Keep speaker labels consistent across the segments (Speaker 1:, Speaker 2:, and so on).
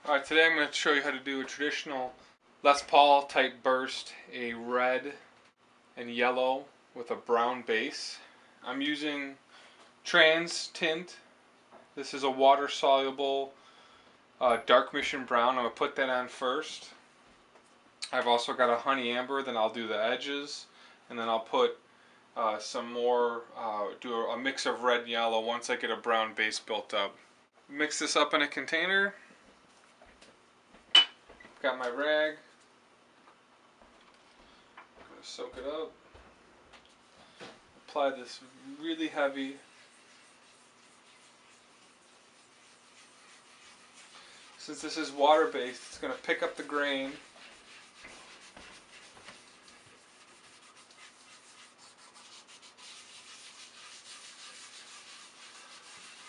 Speaker 1: Alright, today I'm going to show you how to do a traditional Les Paul type burst, a red and yellow with a brown base. I'm using Trans Tint. This is a water soluble dark mission brown. I'm going to put that on first. I've also got a honey amber, then I'll do the edges, and then I'll put some more, do a mix of red and yellow once I get a brown base built up. Mix this up in a container. Got my rag. I'm going to soak it up. Apply this really heavy. Since this is water based, it's going to pick up the grain.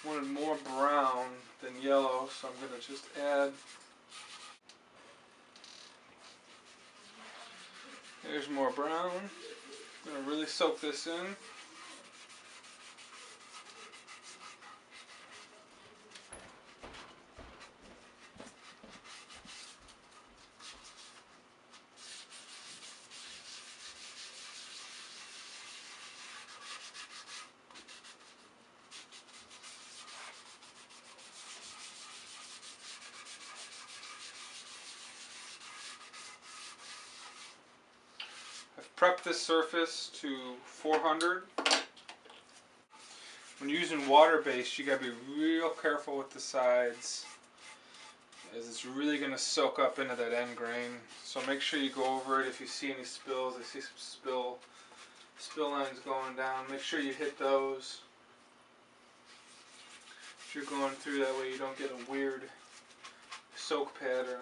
Speaker 1: Wanted more brown than yellow, so I'm going to just add. There's more brown. I'm going to really soak this in. I've prepped this surface to 400. When using water based, you gotta be real careful with the sides, as it's really gonna soak up into that end grain. So make sure you go over it. If you see any spills, I see some spill lines going down. Make sure you hit those if you're going through, that way you don't get a weird soak pattern.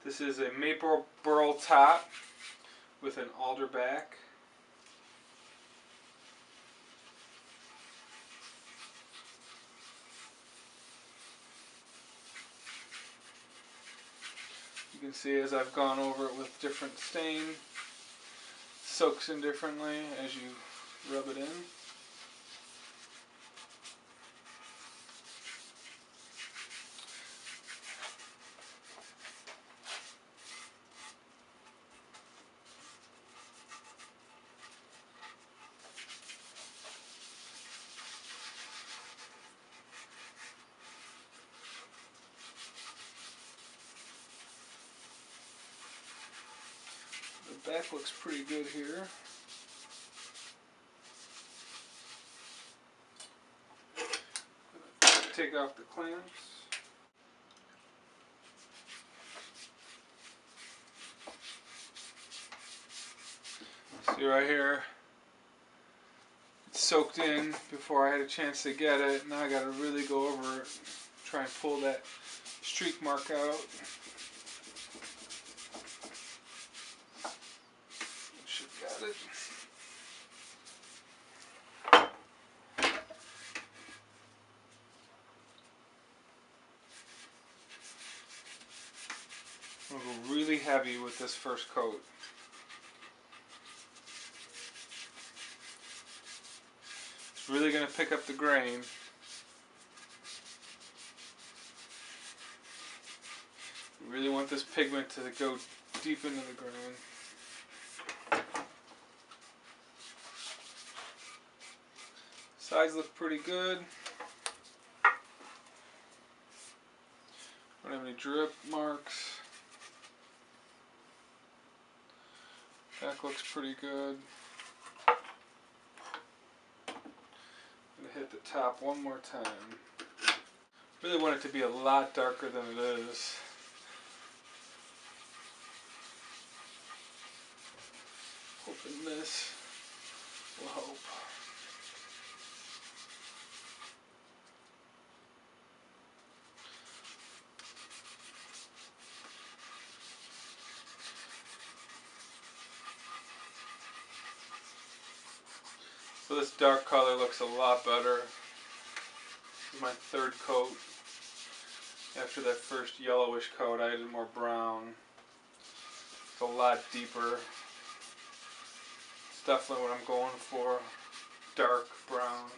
Speaker 1: This is a maple burl top with an alder back. You can see as I've gone over it with different stain, soaks in differently as you rub it in. The back looks pretty good here. Take off the clamps. See right here, it's soaked in before I had a chance to get it. Now I got to really go over it, try and pull that streak mark out. Should got it. I'm going to go really heavy with this first coat. It's really going to pick up the grain. You really want this pigment to go deep into the grain. Sides look pretty good. Don't have any drip marks. Back looks pretty good. I'm going to hit the top one more time. Really want it to be a lot darker than it is. Hoping this will help. So this dark color looks a lot better. This is my third coat. After that first yellowish coat, I added more brown. It's a lot deeper. definitely what I'm going for. Dark brown.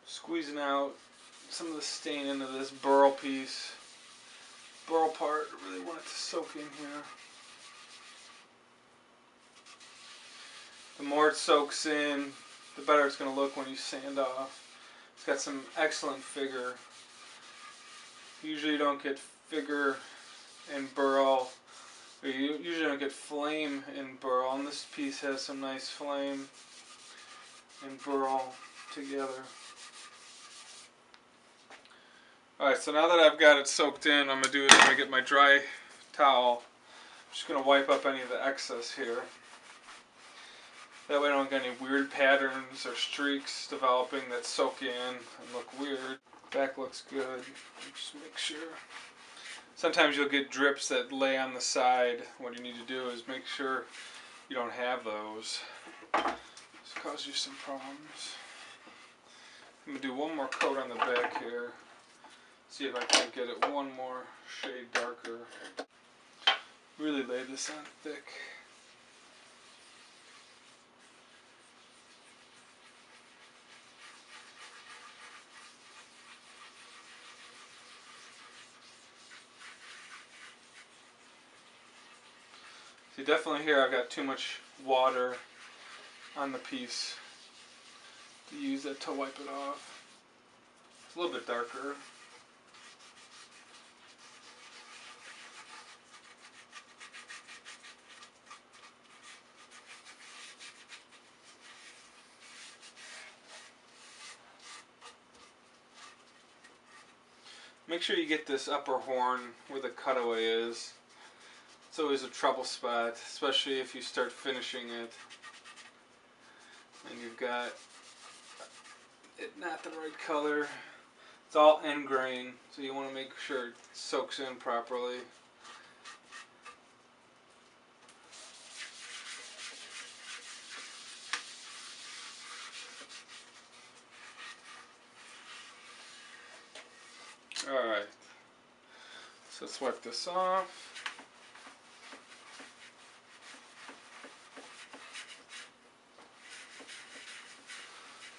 Speaker 1: Squeezing out some of the stain into this burl piece. Burl part, I really want it to soak in here. The more it soaks in, the better it's going to look when you sand off. It's got some excellent figure. Usually you don't get figure in burl. You usually don't get flame in burl, and this piece has some nice flame and burl together. Alright, so now that I've got it soaked in, I'm going to do is I'm going to get my dry towel. I'm just going to wipe up any of the excess here. That way I don't get any weird patterns or streaks developing that soak in and look weird. Back looks good. Just make sure. Sometimes you'll get drips that lay on the side. What you need to do is make sure you don't have those. This cause you some problems. I'm going to do one more coat on the back here. See if I can get it one more shade darker. Really lay this on thick. See, definitely here I've got too much water on the piece to use it to wipe it off. It's a little bit darker. Make sure you get this upper horn where the cutaway is. It's always a trouble spot, especially if you start finishing it and you've got it not the right color. It's all end grain, so you want to make sure it soaks in properly. Alright, so let's wipe this off.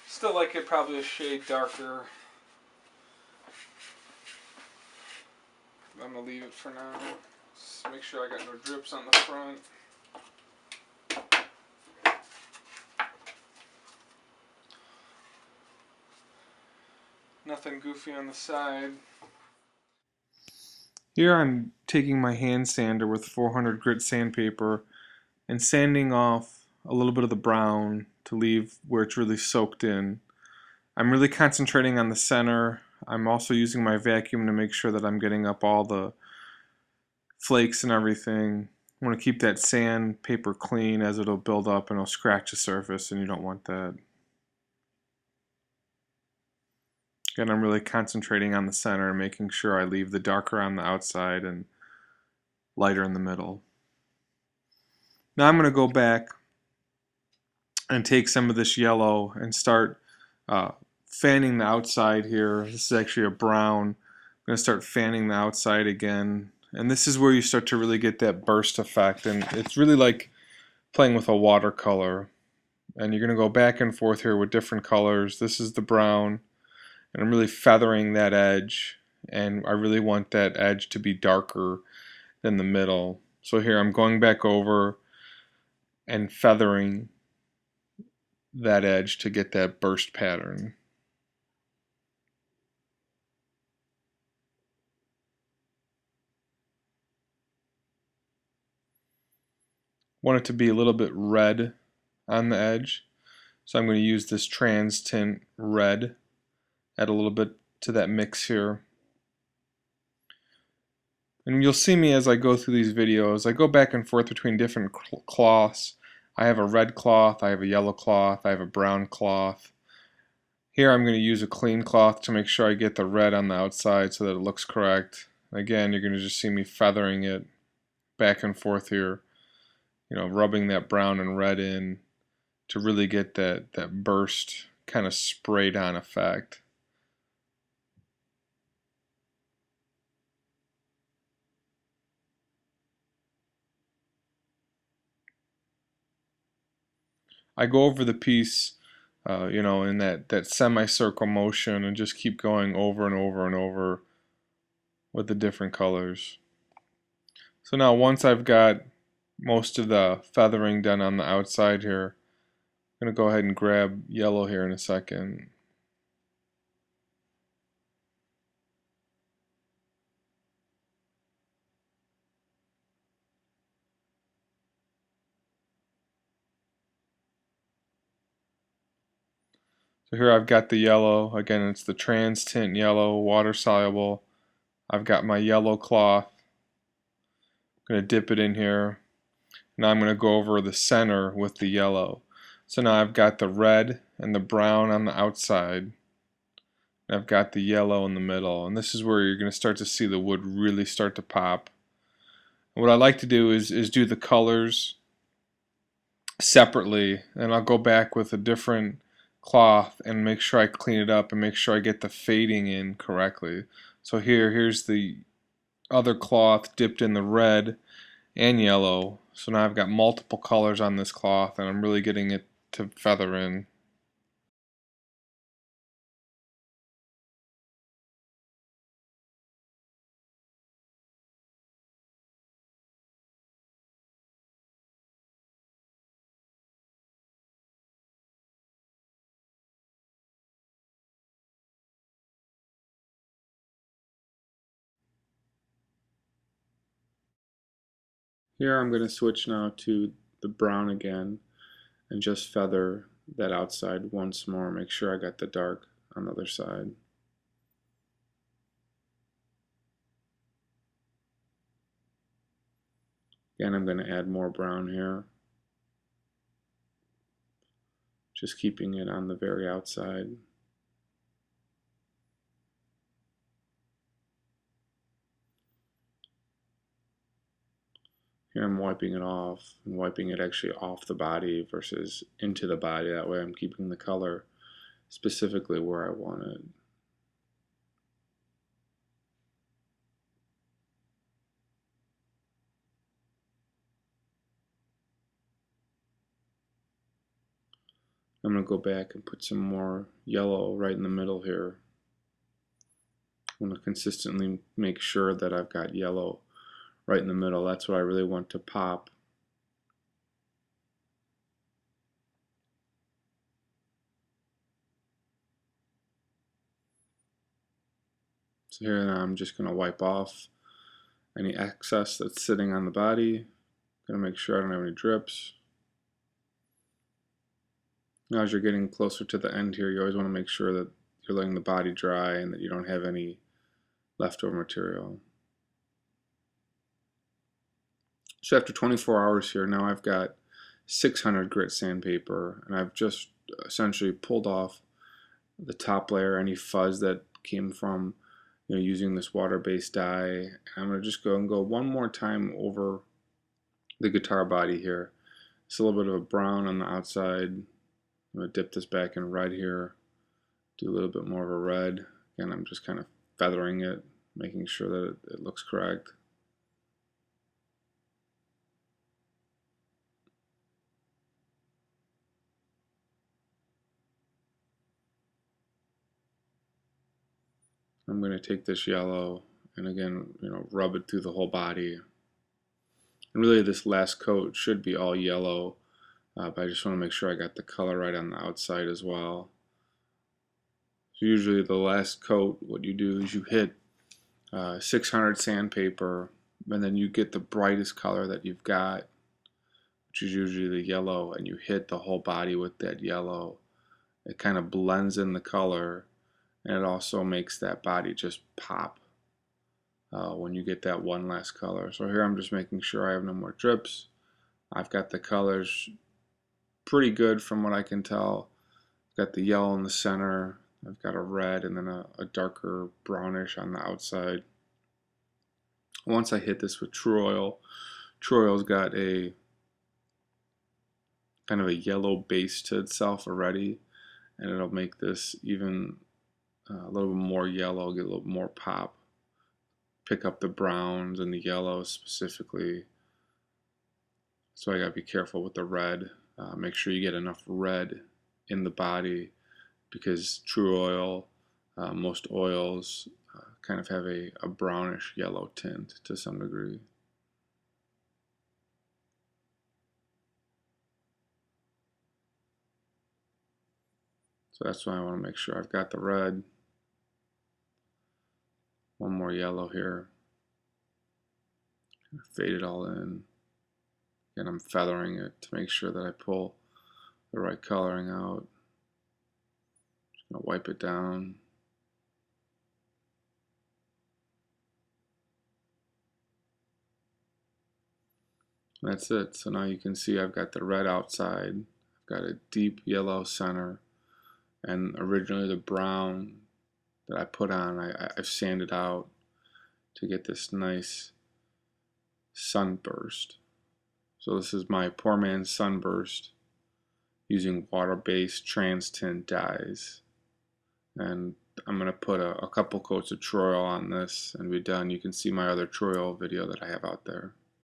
Speaker 1: Still like it probably a shade darker. I'm going to leave it for now. Just make sure I got no drips on the front. Nothing goofy on the side. Here I'm taking my hand sander with 400 grit sandpaper and sanding off a little bit of the brown to leave where it's really soaked in. I'm really concentrating on the center. I'm also using my vacuum to make sure that I'm getting up all the flakes and everything. I want to keep that sandpaper clean as it'll build up and it'll scratch the surface, and you don't want that. Again, I'm really concentrating on the center and making sure I leave the darker on the outside and lighter in the middle. Now I'm going to go back and take some of this yellow and start fanning the outside here. This is actually a brown. I'm going to start fanning the outside again. And this is where you start to really get that burst effect. And it's really like playing with a watercolor. And you're going to go back and forth here with different colors. This is the brown. And I'm really feathering that edge, and I really want that edge to be darker than the middle. So here I'm going back over and feathering that edge to get that burst pattern. Want it to be a little bit red on the edge, so I'm going to use this Trans Tint Red. Add a little bit to that mix here. And you'll see me as I go through these videos, I go back and forth between different cloths. I have a red cloth, I have a yellow cloth, I have a brown cloth. Here I'm going to use a clean cloth to make sure I get the red on the outside so that it looks correct. Again, you're going to just see me feathering it back and forth here, rubbing that brown and red in to really get that burst kind of sprayed on effect. I go over the piece, in that semicircle motion and just keep going over and over and over with the different colors. So now once I've got most of the feathering done on the outside here, I'm going to go ahead and grab yellow here in a second. So here I've got the yellow. Again, it's the Trans Tint Yellow, water soluble. I've got my yellow cloth. I'm going to dip it in here. Now I'm going to go over the center with the yellow. So now I've got the red and the brown on the outside. And I've got the yellow in the middle. And this is where you're going to start to see the wood really start to pop. And what I like to do is do the colors separately. And I'll go back with a different cloth and make sure I clean it up and make sure I get the fading in correctly. So here's the other cloth dipped in the red and yellow. So now I've got multiple colors on this cloth and I'm really getting it to feather in. Here I'm going to switch now to the brown again and just feather that outside once more. Make sure I got the dark on the other side. Again, I'm going to add more brown here. Just keeping it on the very outside. Here I'm wiping it off, and wiping it actually off the body versus into the body. That way I'm keeping the color specifically where I want it. I'm going to go back and put some more yellow right in the middle here. I'm going to consistently make sure that I've got yellow right in the middle. That's what I really want to pop. So here now I'm just going to wipe off any excess that's sitting on the body. Going to make sure I don't have any drips. Now as you're getting closer to the end here, you always want to make sure that you're letting the body dry and that you don't have any leftover material. So after 24 hours here, now I've got 600 grit sandpaper, and I've just essentially pulled off the top layer, any fuzz that came from using this water-based dye. I'm going to just go one more time over the guitar body here. It's a little bit of a brown on the outside. I'm going to dip this back in red here, do a little bit more of a red. Again, I'm just kind of feathering it, making sure that it looks correct. I'm going to take this yellow and again, rub it through the whole body. And really this last coat should be all yellow, but I just want to make sure I got the color right on the outside as well. So usually the last coat, what you do is you hit 600 sandpaper, and then you get the brightest color that you've got, which is usually the yellow, and you hit the whole body with that yellow. It kind of blends in the color, and it also makes that body just pop. when you get that one last color. So here I'm just making sure I have no more drips. I've got the colors pretty good from what I can tell. I've got the yellow in the center, I've got a red, and then a darker brownish on the outside. Once I hit this with Tru-Oil, Tru-Oil's got a kind of a yellow base to itself already, and it'll make this even a little bit more yellow, get a little more pop, pick up the browns and the yellows specifically. So I gotta be careful with the red. Make sure you get enough red in the body, because Tru-Oil, most oils kind of have a brownish yellow tint to some degree. So that's why I want to make sure I've got the red. One more yellow here. Fade it all in. And I'm feathering it to make sure that I pull the right coloring out. Just gonna wipe it down. And that's it. So now you can see I've got the red outside. I've got a deep yellow center. And originally the brown that I put on, I've sanded out to get this nice sunburst. So this is my Poor Man's Sunburst using water-based trans tint dyes. And I'm going to put a couple coats of Tru-Oil on this and be done. You can see my other Tru-Oil video that I have out there.